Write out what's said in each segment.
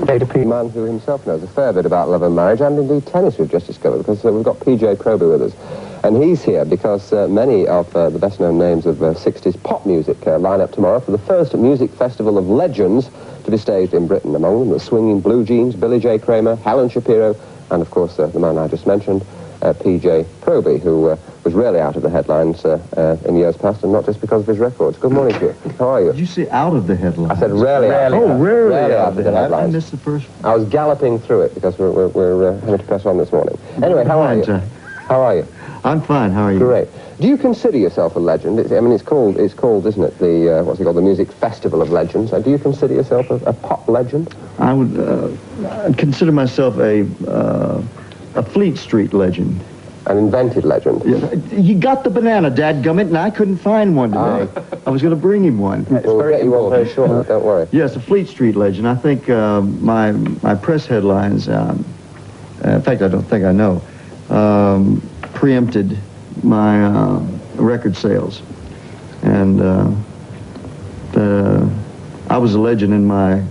A man who himself knows a fair bit about love and marriage, and indeed tennis, we've just discovered, because we've got PJ Proby with us. And he's here because many of the best-known names of 60s pop music line up tomorrow for the first music festival of legends to be staged in Britain. Among them the swinging Blue Jeans, Billy J. Kramer, Helen Shapiro, and of course the man I just mentioned, PJ Proby, who was really out of the headlines in years past, and not just because of his records. Good morning to you. How are you? Did you say out of the headlines? I said rarely out. Oh, rarely out of the headlines. I missed the first one. I was galloping through it because we're having to press on this morning. Anyway, how are you? How are you? I'm fine. How are you? Great. Do you consider yourself a legend? I mean, it's called, isn't it, the, what's it called, the Music Festival of Legends. Do you consider yourself a pop legend? I would consider myself a Fleet Street legend. An invented legend? Yeah, you got the banana, dadgummit, and I couldn't find one today. I was going to bring him one. We'll get you one very shortly, don't worry. Yes, a Fleet Street legend. I think my press headlines, in fact, I don't think I know, preempted my record sales. And I was a legend in my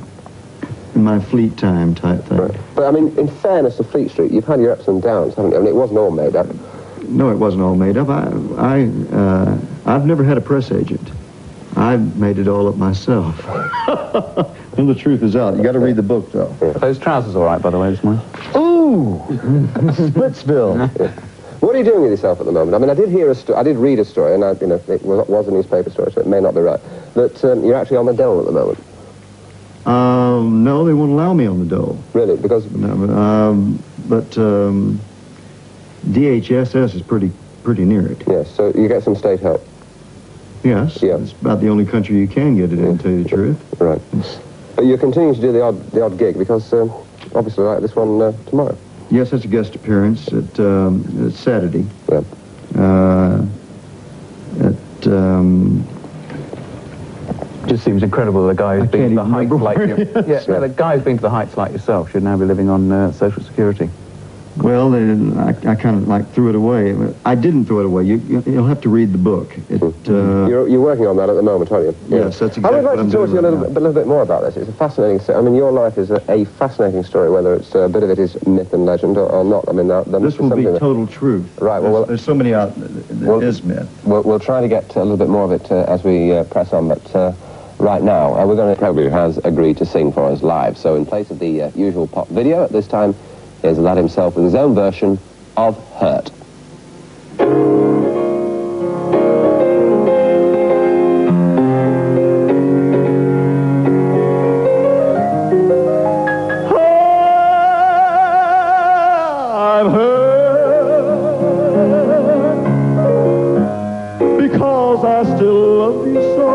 Fleet time type thing. Right. But I mean, in fairness to Fleet Street, you've had your ups and downs, haven't you? I mean, it wasn't all made up. No, it wasn't all made up. I've never had a press agent. I made it all up myself. And the truth is out. You got to read the book, though. Yeah. Those trousers all right, by the way, this morning? Ooh, Splitsville. Yeah. What are you doing with yourself at the moment? I mean, I did read a story, and it was a newspaper story, so it may not be right, that you're actually on the dole at the moment. No, they won't allow me on the dole. Really? Because... No, but DHSS is pretty near it. Yes, so you get some state help. Yes, yeah. It's about the only country you can get it in, to tell you the truth. Right. But you're continuing to do the odd gig, because obviously like this one tomorrow. Yes, it's a guest appearance at Saturday. Yeah. Just seems incredible that a guy who's been to the heights like you. The guy who's been to the heights like yourself should now be living on Social Security. Well, I kind of threw it away. I didn't throw it away. You'll have to read the book. You're working on that at the moment, aren't you? Yes, that's exactly what I'm doing. I would like to talk to you a little bit more about this. It's a fascinating story. I mean, your life is a fascinating story, whether it's a bit of it is myth and legend or not. I mean, this will be total truth. Right. Well, there's so many out that is myth. We'll try to get a little bit more of it as we press on, but right now we're going to. Proby has agreed to sing for us live. So in place of the usual pop video, at this time, here's the lad himself with his own version of Hurt. I'm hurt because I still love you so.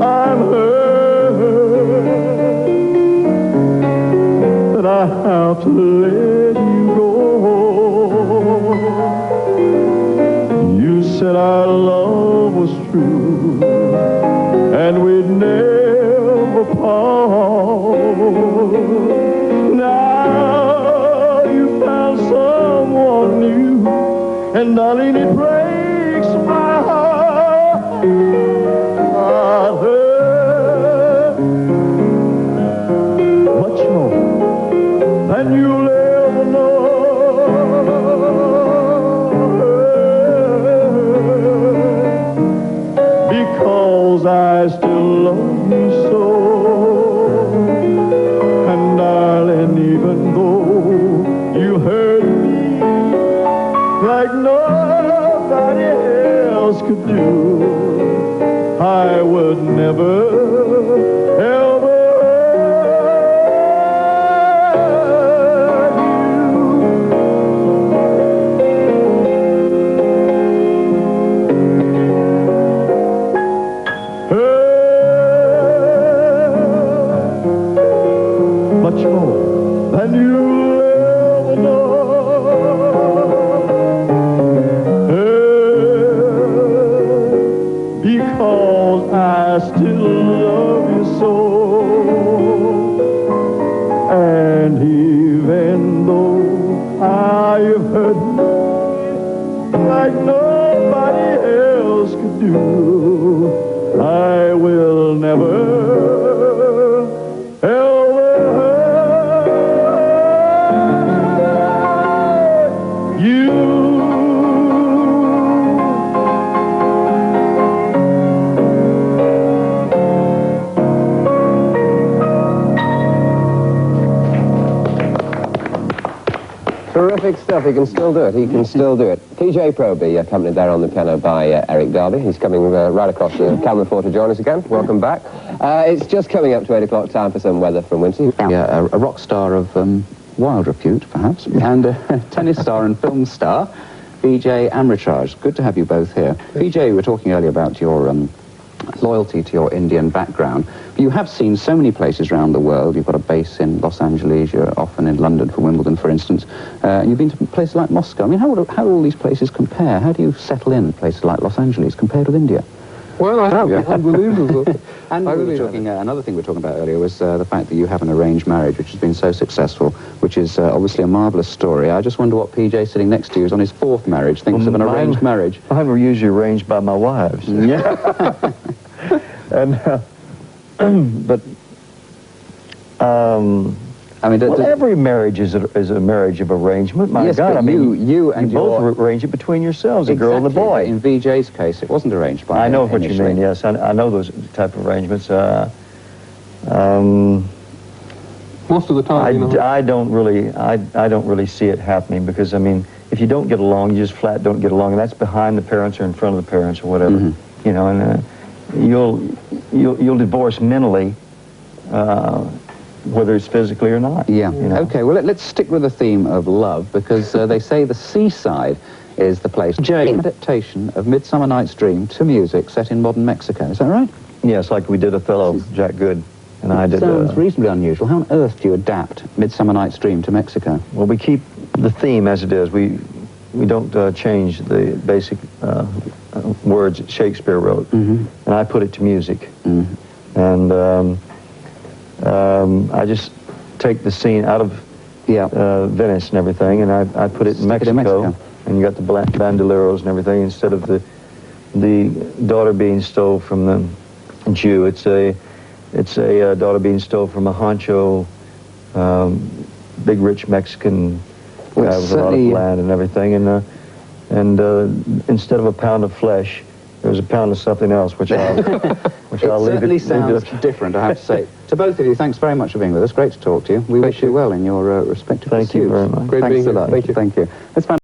I'm hurt. I have to let you go. You said our love was true, and we'd never part. Now you found someone new, and darling, it breaks my heart. I hurt much more than you'll ever know, because I still love you so. And darling, even though you hurt me like nobody else could do, I would never, ever much more than you'll ever know. Because I still love you so. And even though I've hurt me like nobody else could do, I will never, Terrific stuff. He can still do it. He can still do it. PJ Proby, accompanied there on the piano by Eric Darby. He's coming right across the camera for to join us again. Welcome back. It's just coming up to 8 o'clock, time for some weather from Wincy. Yeah, a rock star of wild repute, perhaps, and a tennis star and film star, PJ Amritraj. Good to have you both here. PJ, we were talking earlier about your loyalty to your Indian background. You have seen so many places around the world. You've got a base in Los Angeles, you're often in London for Wimbledon, for instance. And you've been to places like Moscow. I mean, how do all these places compare? How do you settle in places like Los Angeles compared with India? Well, I have. Yeah. Unbelievable. And we were talking, another thing we were talking about earlier was the fact that you have an arranged marriage, which has been so successful, which is obviously a marvellous story. I just wonder what PJ sitting next to you is on his 4th marriage, thinks of an arranged marriage. Mine were usually arranged by my wives. Yeah. And, but, I mean, well, every marriage is a marriage of arrangement. My yes, God, I mean, you and both arrange it between yourselves, the girl and the boy. In VJ's case, it wasn't arranged by. I know what you mean. Yes, I know those type of arrangements. Most of the time, you know. I don't really see it happening because I mean, if you don't get along, you just flat don't get along, and that's behind the parents or in front of the parents or whatever. Mm-hmm. You know, and you'll divorce mentally. Whether it's physically or not. Yeah. You know? Okay, well, let's stick with the theme of love, because they say the seaside is the place. Adaptation of Midsummer Night's Dream to music set in modern Mexico. Is that right? Yes, like we did Othello, Jack Good, and I did. Sounds reasonably unusual. How on earth do you adapt Midsummer Night's Dream to Mexico? Well, we keep the theme as it is. We don't change the basic words that Shakespeare wrote, and I put it to music. And I just take the scene out of Venice and everything, and I put it in Mexico. And you got the black bandoleros and everything. Instead of the daughter being stole from the Jew, it's a daughter being stole from a honcho, big rich Mexican guy with a lot of land and everything. And instead of a pound of flesh, there's a pound of something else, which I'll leave it. Certainly sounds different, I have to say. To both of you, thanks very much for being with us. Great to talk to you. We wish you well in your respective pursuits. Thank you very much. Great being here. Thank you. Let's find